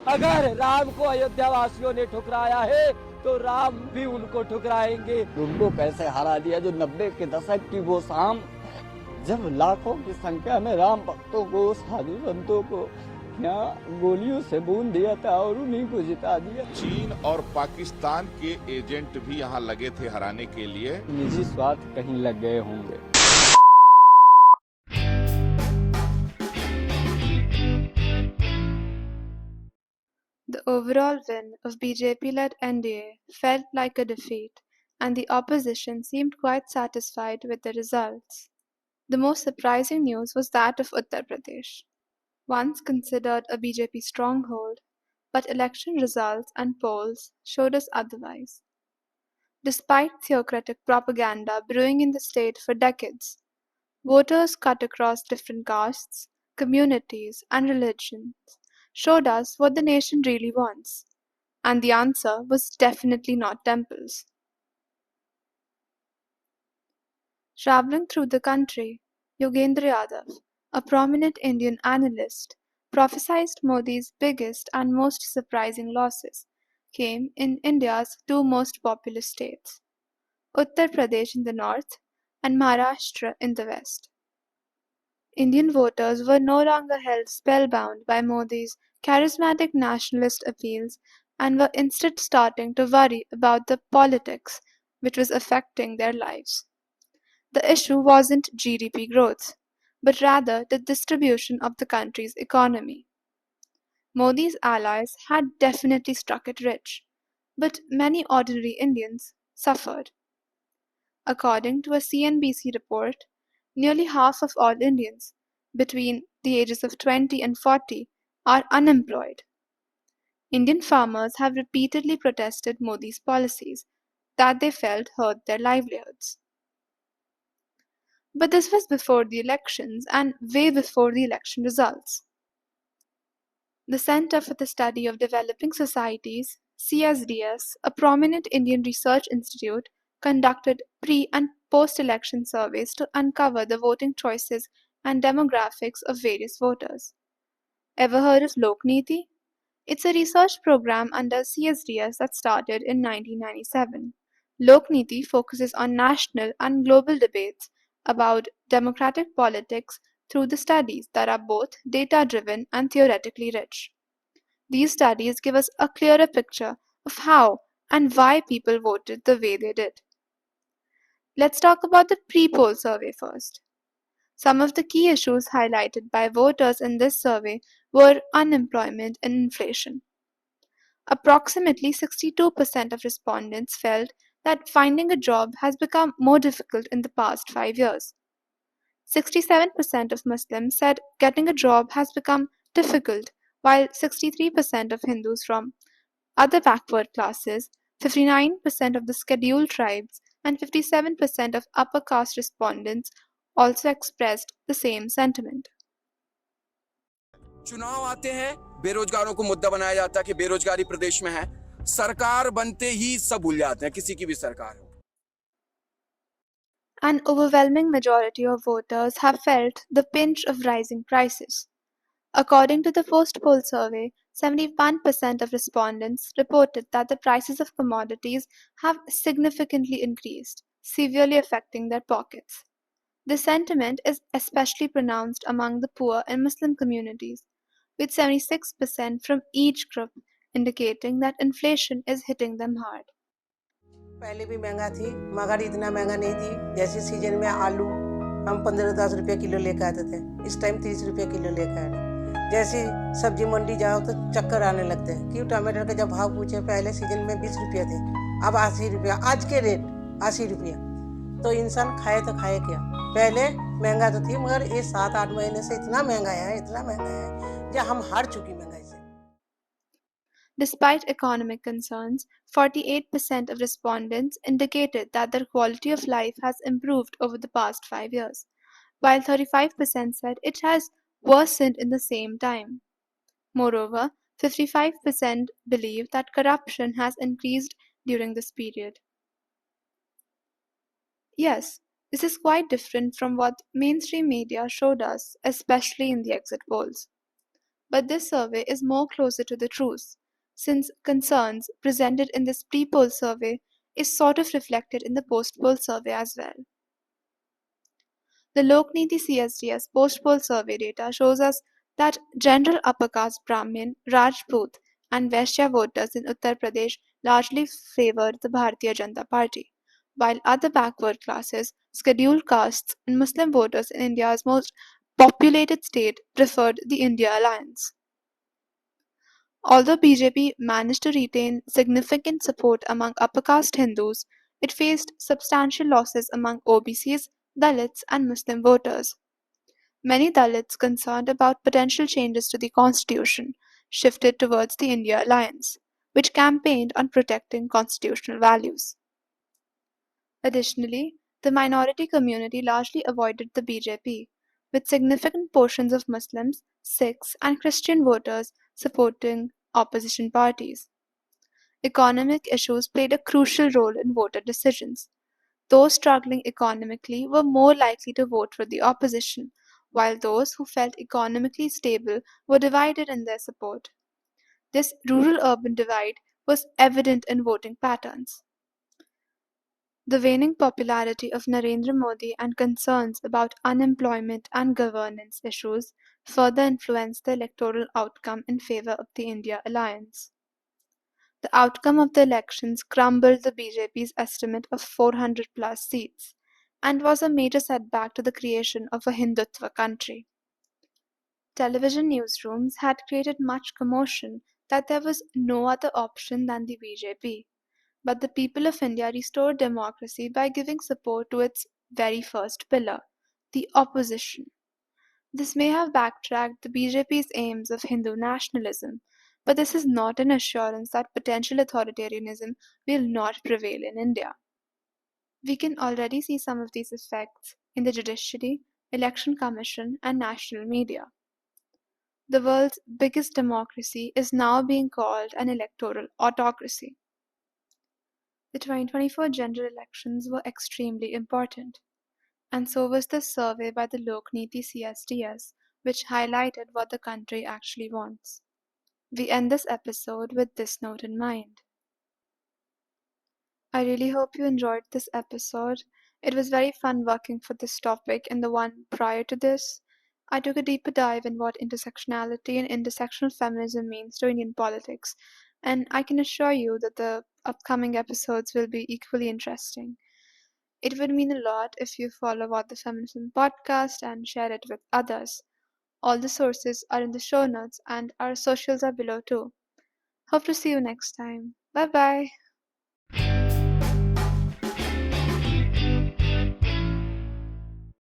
अगर राम को अयोध्या वासियों ने ठुकराया है तो राम भी उनको ठुकराएंगे। उनको कैसे हरा दिया जो 90 के दशक की वो शाम, जब लाखों की संख्या में राम भक्तों को, साधु संतों को यहाँ गोलियों से भून दिया था और उन्हीं को जिता दिया। चीन और पाकिस्तान के एजेंट भी यहाँ लगे थे हराने के लिए। निजी स्वार्थ कहीं लग गए होंगे। The overall win of BJP-led NDA felt like a defeat, and the opposition seemed quite satisfied with the results. The most surprising news was that of Uttar Pradesh, once considered a BJP stronghold, but election results and polls showed us otherwise. Despite theocratic propaganda brewing in the state for decades, voters cut across different castes, communities, and religions showed us what the nation really wants, and the answer was definitely not temples. Traveling through the country, Yogendra Yadav, a prominent Indian analyst, prophesied Modi's biggest and most surprising losses came in India's two most populous states, Uttar Pradesh in the north and Maharashtra in the west. Indian voters were no longer held spellbound by Modi's charismatic nationalist appeals and were instead starting to worry about the politics which was affecting their lives. The issue wasn't GDP growth, but rather the distribution of the country's economy. Modi's allies had definitely struck it rich, but many ordinary Indians suffered. According to a CNBC report, nearly half of all Indians between the ages of 20 and 40 are unemployed. Indian farmers have repeatedly protested Modi's policies that they felt hurt their livelihoods. But this was before the elections and way before the election results. The Center for the Study of Developing Societies, CSDS, a prominent Indian research institute, conducted pre- and post-election surveys to uncover the voting choices and demographics of various voters. Ever heard of Lokniti? It's a research program under CSDS that started in 1997. Lokniti focuses on national and global debates about democratic politics through the studies that are both data-driven and theoretically rich. These studies give us a clearer picture of how and why people voted the way they did. Let's talk about the pre-poll survey first. Some of the key issues highlighted by voters in this survey were unemployment and inflation. Approximately 62% of respondents felt that finding a job has become more difficult in the past 5 years. 67% of Muslims said getting a job has become difficult, while 63% of Hindus from other backward classes, 59% of the scheduled tribes, and 57% of upper caste respondents also expressed the same sentiment. चुनाव आते हैं, बेरोजगारों को मुद्दा बनाया जाता है कि बेरोजगारी प्रदेश में है। सरकार बनते ही सब भूल जाते हैं, किसी की भी सरकार हो। An overwhelming majority of voters have felt the pinch of rising prices. According to the post-poll survey, 71% of respondents reported that the prices of commodities have significantly increased, severely affecting their pockets. This sentiment is especially pronounced among the poor and Muslim communities, with 76% from each group indicating that inflation is hitting them hard. पहले भी महंगा थी मगर इतना महंगा नहीं थी। जैसे सीजन में आलू हम 15-10 रुपये किलो लेकर आते थे, इस टाइम 30 रुपये किलो लेकर आ रहे। जैसे सब्जी मंडी जाओ तो चक्कर आने लगते हैं। क्यों? टमाटर के जब भाव पूछे पहले सीजन में 20 रुपये थे, अब 80 रुपया, आज के रेट 80 रुपया। तो इंसान खाए तो खाए क्या? पहले महंगा तो थी मगर ये 7-8 महीने से इतना महंगा है जो हम हार चुकी महंगाई से। Despite economic concerns, 48% of respondents indicated that their quality of life has improved over the past 5 years, while 35% said it has worsened in the same time. Moreover, 55% believe that corruption has increased during this period. Yes, this is quite different from what mainstream media showed us, especially in the exit polls. But this survey is more closer to the truth, since concerns presented in this pre-poll survey is sort of reflected in the post-poll survey as well. The Lokniti CSDS post-poll survey data shows us that general upper caste Brahmin, Rajput, and Vaishya voters in Uttar Pradesh largely favored the Bharatiya Janata Party, while other backward classes, scheduled castes, and Muslim voters in India's most populated state preferred the India alliance. Although BJP managed to retain significant support among upper caste Hindus, it faced substantial losses among OBCs, Dalits, and Muslim voters. Many Dalits concerned about potential changes to the constitution shifted towards the India alliance, which campaigned on protecting constitutional values. Additionally, the minority community largely avoided the BJP, with significant portions of Muslims, Sikhs, and Christian voters supporting opposition parties. Economic issues played a crucial role in voter decisions. Those struggling economically were more likely to vote for the opposition, while those who felt economically stable were divided in their support. This rural urban divide was evident in voting patterns. The waning popularity of Narendra Modi and concerns about unemployment and governance issues further influenced the electoral outcome in favor of the India alliance. The outcome of the elections crumbled the BJP's estimate of 400 plus seats and was a major setback to the creation of a Hindutva country. Television newsrooms had created much commotion that there was no other option than the BJP. But the people of India restored democracy by giving support to its very first pillar, the opposition. This may have backtracked the BJP's aims of Hindu nationalism, but this is not an assurance that potential authoritarianism will not prevail in India. We can already see some of these effects in the judiciary, election commission, and national media. The world's biggest democracy is now being called an electoral autocracy. The 2024 general elections were extremely important, and so was the survey by the Lokniti CSDS, which highlighted what the country actually wants. We end this episode with this note in mind. I really hope you enjoyed this episode. It was very fun working for this topic and the one prior to this. I took a deeper dive in what intersectionality and intersectional feminism means to Indian politics, and I can assure you that the upcoming episodes will be equally interesting. It would mean a lot if you follow What the Feminism podcast and share it with others. All the sources are in the show notes and our socials are below too. Hope to see you next time. Bye bye.